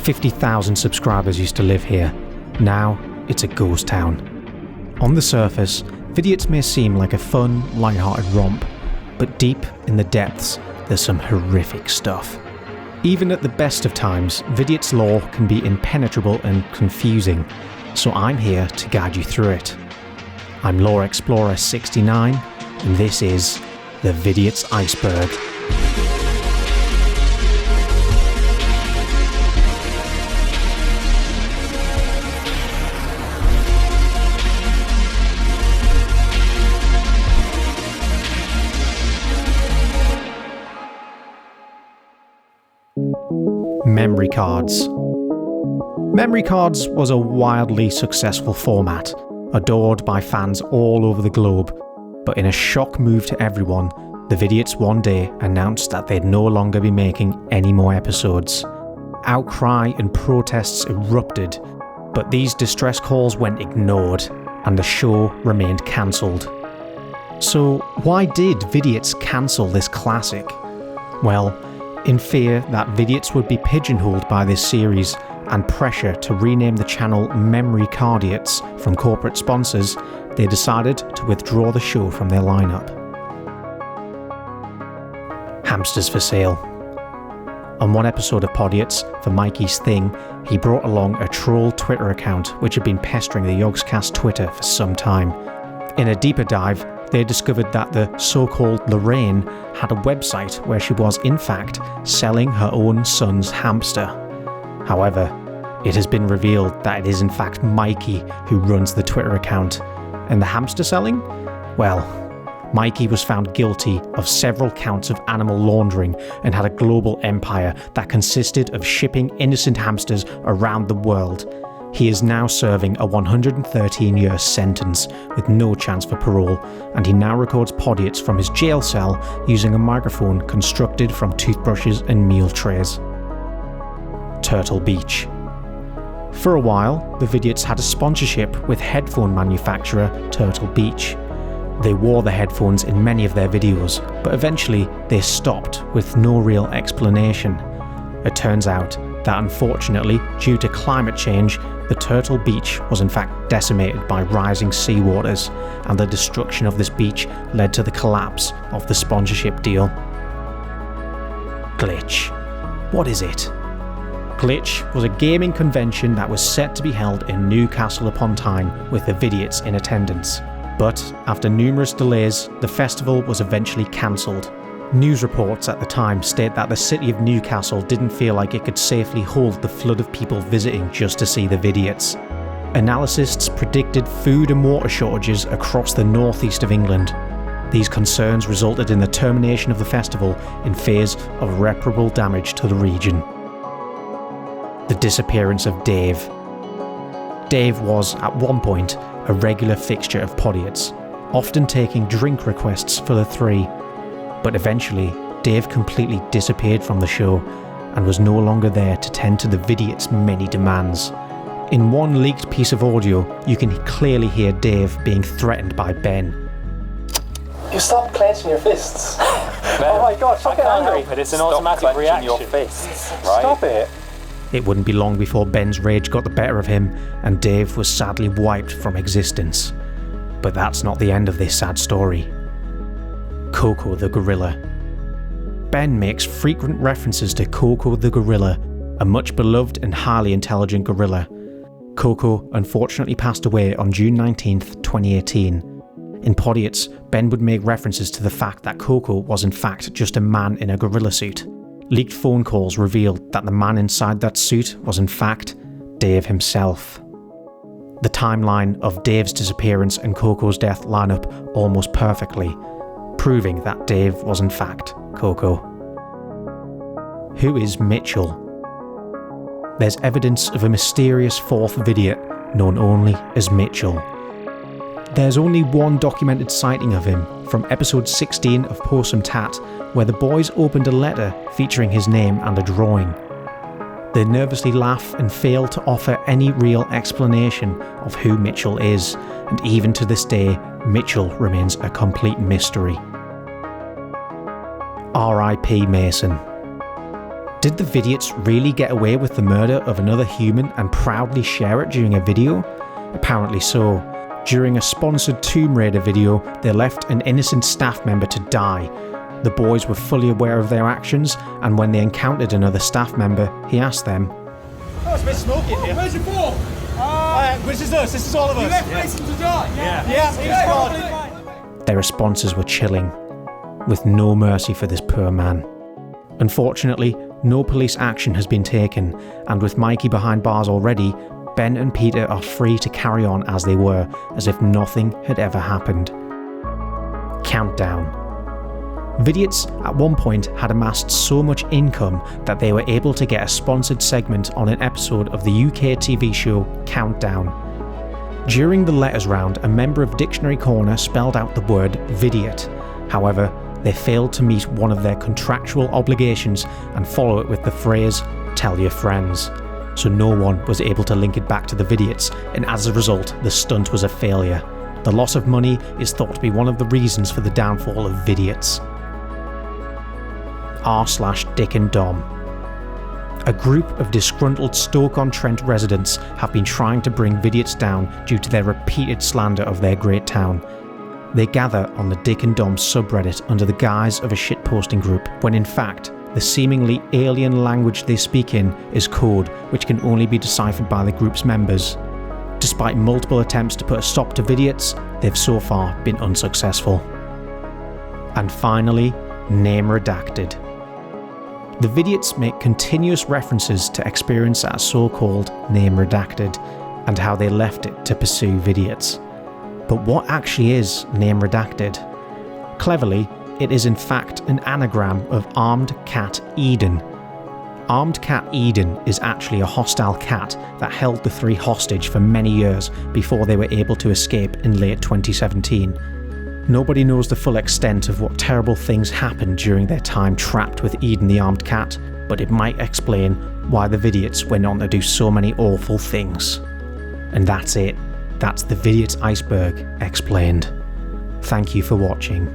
50,000 subscribers used to live here. Now, it's a ghost town. On the surface, Vidiots may seem like a fun, light-hearted romp, but deep in the depths, there's some horrific stuff. Even at the best of times, Vidiots lore can be impenetrable and confusing, so I'm here to guide you through it. I'm Lore Explorer 69, and this is the Vidiots Iceberg. Memory cards. Memory cards was a wildly successful format, adored by fans all over the globe, but in a shock move to everyone, the Vidiots one day announced that they'd no longer be making any more episodes. Outcry and protests erupted, but these distress calls went ignored, and the show remained cancelled. So why did Vidiots cancel this classic? Well, in fear that Vidiots would be pigeonholed by this series and pressure to rename the channel Memory Cardiots from corporate sponsors, they decided to withdraw the show from their lineup. Hamsters for sale. On one episode of Podiots, for Mikey's Thing, he brought along a troll Twitter account which had been pestering the Yogscast Twitter for some time. In a deeper dive, they discovered that the so-called Lorraine had a website where she was in fact selling her own son's hamster. However, it has been revealed that it is in fact Mikey who runs the Twitter account. And the hamster selling? Well, Mikey was found guilty of several counts of animal laundering and had a global empire that consisted of shipping innocent hamsters around the world. He is now serving a 113-year sentence with no chance for parole, and he now records Podiots from his jail cell using a microphone constructed from toothbrushes and meal trays. Turtle Beach. For a while, the Vidiots had a sponsorship with headphone manufacturer Turtle Beach. They wore the headphones in many of their videos, but eventually they stopped with no real explanation. It turns out that unfortunately, due to climate change, the Turtle Beach was in fact decimated by rising seawaters, and the destruction of this beach led to the collapse of the sponsorship deal. Glitch. What is it? Glitch was a gaming convention that was set to be held in Newcastle upon Tyne with the Vidiots in attendance. But after numerous delays, the festival was eventually cancelled. News reports at the time state that the city of Newcastle didn't feel like it could safely hold the flood of people visiting just to see the Vidiots. Analysts predicted food and water shortages across the northeast of England. These concerns resulted in the termination of the festival in fears of irreparable damage to the region. The disappearance of Dave. Dave was, at one point, a regular fixture of Podiots, often taking drink requests for the three. But eventually, Dave completely disappeared from the show and was no longer there to tend to the Vidiots' many demands. In one leaked piece of audio, you can clearly hear Dave being threatened by Ben. You stop clenching your fists. Ben, oh my god, stop getting angry. It. It's an automatic reaction. Your fists, right? Stop it. It wouldn't be long before Ben's rage got the better of him and Dave was sadly wiped from existence. But that's not the end of this sad story. Coco the gorilla. Ben makes frequent references to Coco the gorilla, a much beloved and highly intelligent gorilla. Coco unfortunately passed away on June 19th, 2018. In Podiots, Ben would make references to the fact that Coco was in fact just a man in a gorilla suit. Leaked phone calls revealed that the man inside that suit was in fact Dave himself. The timeline of Dave's disappearance and Coco's death line up almost perfectly, proving that Dave was in fact Coco. Who is Mitchell? There's evidence of a mysterious fourth Vidiot known only as Mitchell. There's only one documented sighting of him from episode 16 of Possum Tat, where the boys opened a letter featuring his name and a drawing. They nervously laugh and fail to offer any real explanation of who Mitchell is, and even to this day, Mitchell remains a complete mystery. R.I.P. Mason. Did the Vidiots really get away with the murder of another human and proudly share it during a video? Apparently so. During a sponsored Tomb Raider video, they left an innocent staff member to die. The boys were fully aware of their actions, and when they encountered another staff member, he asked them, "Oh, it's a bit smoky in here. Where's your ball? This is us, this is all of us. You left Mason to die? Yeah. Their responses were chilling, with no mercy for this poor man. Unfortunately, no police action has been taken, and with Mikey behind bars already, Ben and Peter are free to carry on as they were, as if nothing had ever happened. Countdown. Vidiots at one point had amassed so much income that they were able to get a sponsored segment on an episode of the UK TV show Countdown. During the letters round, a member of Dictionary Corner spelled out the word Vidiot. However, they failed to meet one of their contractual obligations and follow it with the phrase, "Tell your friends." So no one was able to link it back to the Vidiots, and as a result, the stunt was a failure. The loss of money is thought to be one of the reasons for the downfall of Vidiots. r/Dick and Dom. A group of disgruntled Stoke-on-Trent residents have been trying to bring Vidiots down due to their repeated slander of their great town. They gather on the Dick and Dom subreddit under the guise of a shitposting group, when in fact, the seemingly alien language they speak in is code which can only be deciphered by the group's members. Despite multiple attempts to put a stop to Vidiots, they've so far been unsuccessful. And finally, name redacted. The Vidiots make continuous references to experience at a so-called name redacted, and how they left it to pursue Vidiots. But what actually is name redacted? Cleverly, it is in fact an anagram of Armed Cat Eden. Armed Cat Eden is actually a hostile cat that held the three hostage for many years before they were able to escape in late 2017. Nobody knows the full extent of what terrible things happened during their time trapped with Eden the Armed Cat, but it might explain why the Vidiots went on to do so many awful things. And that's it. That's the Vidiots iceberg explained. Thank you for watching.